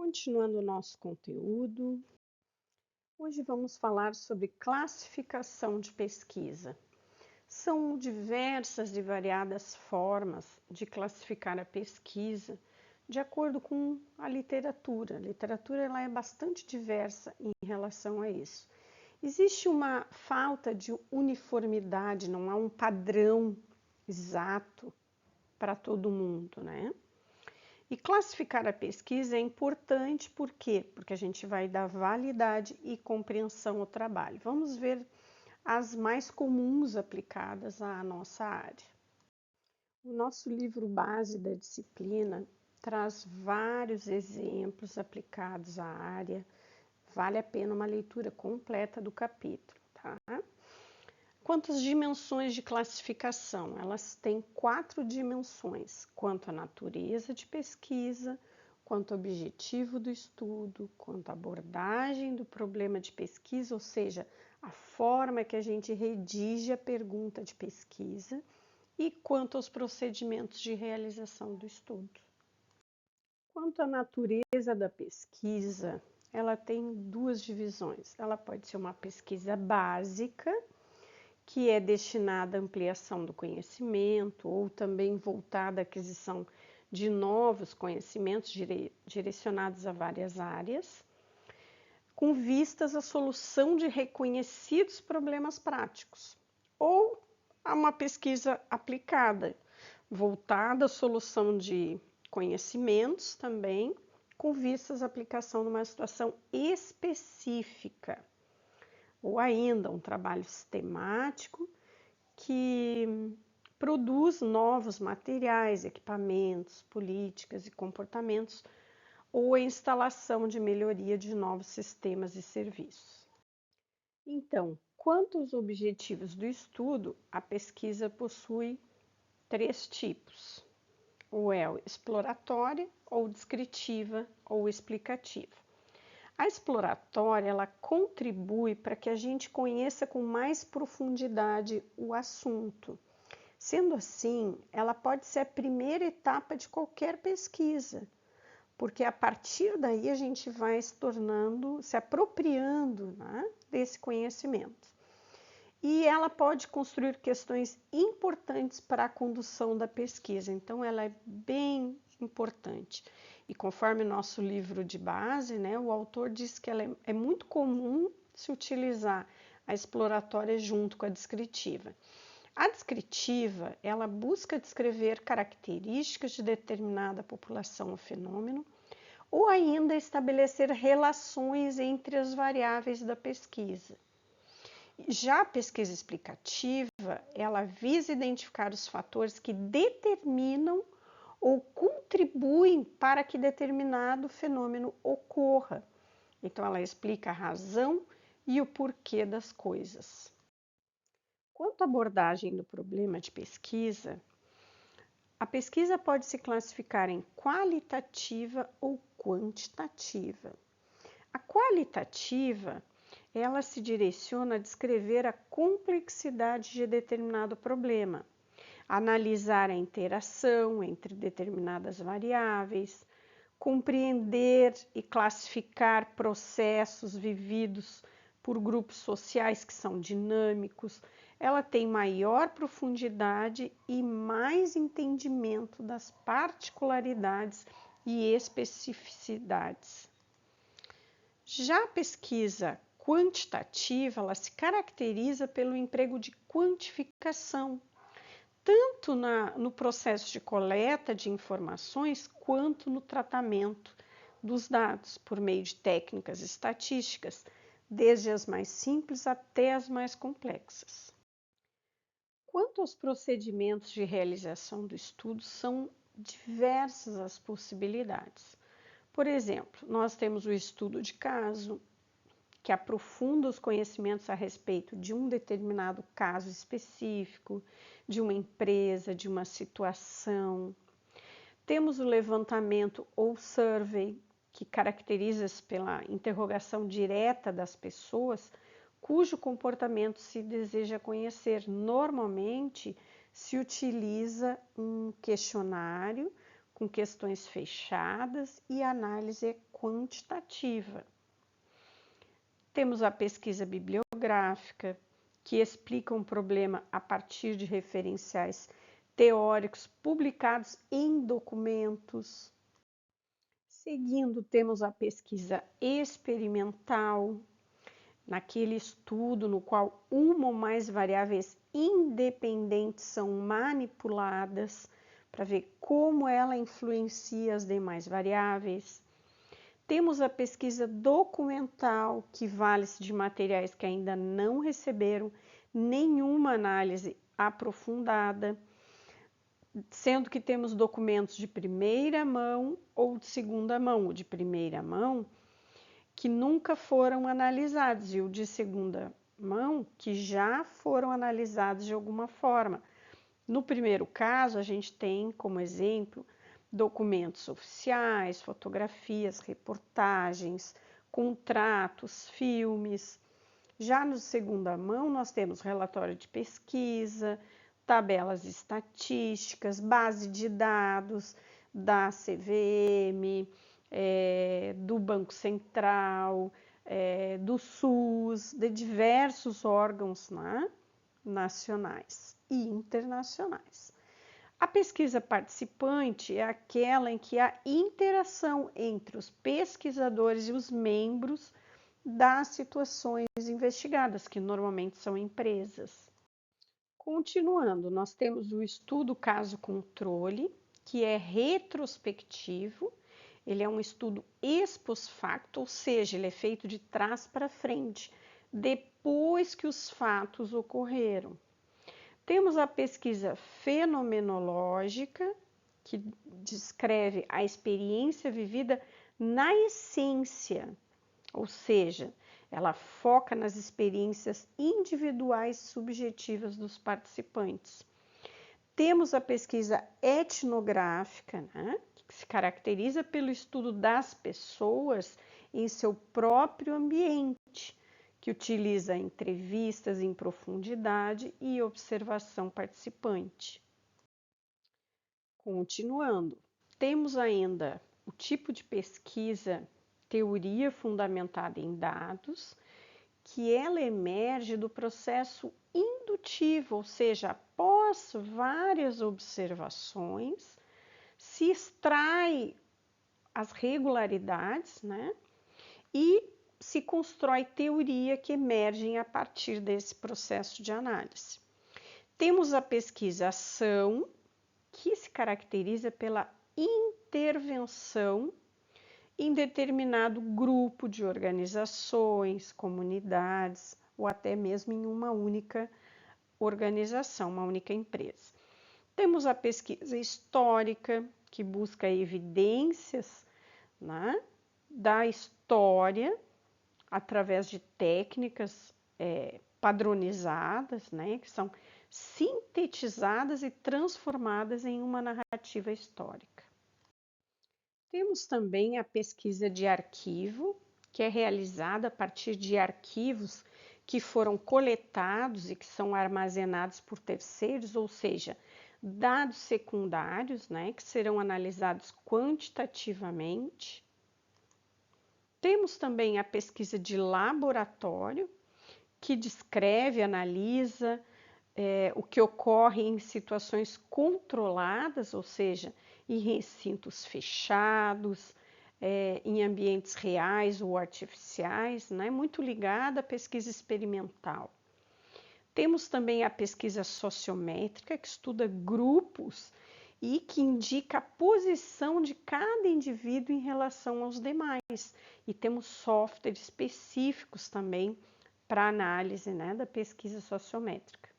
Continuando o nosso conteúdo, hoje vamos falar sobre classificação de pesquisa. São diversas e variadas formas de classificar a pesquisa de acordo com a literatura. A literatura ela é bastante diversa em relação a isso. Existe uma falta de uniformidade, não há um padrão exato para todo mundo, né? E classificar a pesquisa é importante, por quê? Porque a gente vai dar validade e compreensão ao trabalho. Vamos ver as mais comuns aplicadas à nossa área. O nosso livro base da disciplina traz vários exemplos aplicados à área. Vale a pena uma leitura completa do capítulo, tá? Quanto às dimensões de classificação, elas têm 4 dimensões, quanto à natureza de pesquisa, quanto ao objetivo do estudo, quanto à abordagem do problema de pesquisa, ou seja, a forma que a gente redige a pergunta de pesquisa, e quanto aos procedimentos de realização do estudo. Quanto à natureza da pesquisa, ela tem 2 divisões. Ela pode ser uma pesquisa básica, que é destinada à ampliação do conhecimento ou também voltada à aquisição de novos conhecimentos direcionados a várias áreas, com vistas à solução de reconhecidos problemas práticos, ou a uma pesquisa aplicada, voltada à solução de conhecimentos também, com vistas à aplicação numa situação específica, ou ainda um trabalho sistemático que produz novos materiais, equipamentos, políticas e comportamentos, ou a instalação de melhoria de novos sistemas e serviços. Então, quanto aos objetivos do estudo, a pesquisa possui 3 tipos, ou é exploratória, ou descritiva, ou explicativa. A exploratória, ela contribui para que a gente conheça com mais profundidade o assunto. Sendo assim, ela pode ser a primeira etapa de qualquer pesquisa, porque a partir daí a gente vai se apropriando, né, desse conhecimento. E ela pode construir questões importantes para a condução da pesquisa, então ela é bem importante. E conforme o nosso livro de base, né, o autor diz que ela é muito comum se utilizar a exploratória junto com a descritiva. A descritiva, ela busca descrever características de determinada população ou fenômeno, ou ainda estabelecer relações entre as variáveis da pesquisa. Já a pesquisa explicativa, ela visa identificar os fatores que determinam ou contribuem para que determinado fenômeno ocorra. Então, ela explica a razão e o porquê das coisas. Quanto à abordagem do problema de pesquisa, a pesquisa pode se classificar em qualitativa ou quantitativa. A qualitativa, ela se direciona a descrever a complexidade de determinado problema, analisar a interação entre determinadas variáveis, compreender e classificar processos vividos por grupos sociais que são dinâmicos. Ela tem maior profundidade e mais entendimento das particularidades e especificidades. Já a pesquisa quantitativa, ela se caracteriza pelo emprego de quantificação, tanto no processo de coleta de informações, quanto no tratamento dos dados, por meio de técnicas estatísticas, desde as mais simples até as mais complexas. Quanto aos procedimentos de realização do estudo, são diversas as possibilidades. Por exemplo, nós temos o estudo de caso, que aprofunda os conhecimentos a respeito de um determinado caso específico, de uma empresa, de uma situação. Temos o levantamento ou survey, que caracteriza-se pela interrogação direta das pessoas, cujo comportamento se deseja conhecer. Normalmente, se utiliza um questionário com questões fechadas e análise quantitativa. Temos a pesquisa bibliográfica, que explica um problema a partir de referenciais teóricos publicados em documentos. Seguindo, temos a pesquisa experimental, naquele estudo no qual uma ou mais variáveis independentes são manipuladas para ver como ela influencia as demais variáveis. Temos a pesquisa documental, que vale-se de materiais que ainda não receberam nenhuma análise aprofundada, sendo que temos documentos de primeira mão ou de segunda mão. O de primeira mão, que nunca foram analisados, e o de segunda mão, que já foram analisados de alguma forma. No primeiro caso, a gente tem como exemplo documentos oficiais, fotografias, reportagens, contratos, filmes. Já no segunda mão, nós temos relatório de pesquisa, tabelas estatísticas, base de dados da CVM, do Banco Central, do SUS, de diversos órgãos, né, nacionais e internacionais. A pesquisa participante é aquela em que há interação entre os pesquisadores e os membros das situações investigadas, que normalmente são empresas. Continuando, nós temos o estudo caso-controle, que é retrospectivo. Ele é um estudo ex post facto, ou seja, ele é feito de trás para frente, depois que os fatos ocorreram. Temos a pesquisa fenomenológica, que descreve a experiência vivida na essência, ou seja, ela foca nas experiências individuais subjetivas dos participantes. Temos a pesquisa etnográfica, né, que se caracteriza pelo estudo das pessoas em seu próprio ambiente, que utiliza entrevistas em profundidade e observação participante. Continuando, temos ainda o tipo de pesquisa, teoria fundamentada em dados, que ela emerge do processo indutivo, ou seja, após várias observações, se extrai as regularidades, né, e se constrói teoria que emergem a partir desse processo de análise. Temos a pesquisa-ação, que se caracteriza pela intervenção em determinado grupo de organizações, comunidades, ou até mesmo em uma única organização, uma única empresa. Temos a pesquisa histórica, que busca evidências, né, da história através de técnicas padronizadas, né, que são sintetizadas e transformadas em uma narrativa histórica. Temos também a pesquisa de arquivo, que é realizada a partir de arquivos que foram coletados e que são armazenados por terceiros, ou seja, dados secundários, né, que serão analisados quantitativamente. Temos também a pesquisa de laboratório, que descreve, analisa o que ocorre em situações controladas, ou seja, em recintos fechados, em ambientes reais ou artificiais, né? Muito ligada à pesquisa experimental. Temos também a pesquisa sociométrica, que estuda grupos e que indica a posição de cada indivíduo em relação aos demais. E temos softwares específicos também para análise, né, da pesquisa sociométrica.